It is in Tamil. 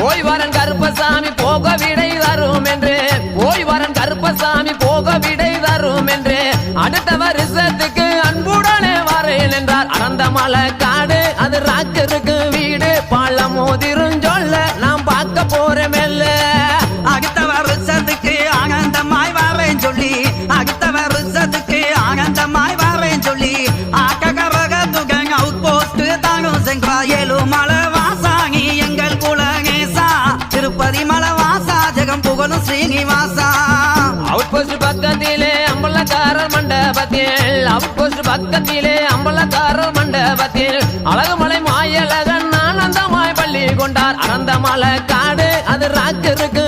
போய் வரன் கருப்பசாமி போக விடை தரும் என்று போய் வரன் கருப்பசாமி போக விடை தரும் என்று அடுத்த வருஷத்துக்கு அன்புடனே வரேன் என்றார். அடர்ந்த மலை காடு அது ராக்கருக்கு வீடு பழமோதிரும் சொல்ல நாம் பார்க்க போறேன் மெல்ல. அடுத்த வருஷத்துக்கு ஆனந்தமாய் வரேன் சொல்லி அடுத்த வருஷத்துக்கு ஆனந்தமாய் வரேன் சொல்லி ஆக்ககரகத்துகன் அவுட் போஸ்ட் தானும் சென்றா. ஏழுமலை வாசாகி எங்கள் குலகேசா திருப்பதி மலை வாசா ஜெகம் புகழும் ஸ்ரீனிவாசா. அவுட் போஸ்ட் பக்கத்திலே அம்பலக்காரர் மண்டபத்தில் அவுட் போஸ்ட் பக்கத்திலே அம்பலக்காரர் மண்டபத்தில் அழகுமலை மாயழகன் ஆனந்தமாய் பள்ளி கொண்டார். அனந்தமலை காடு அது ராக்கருக்கு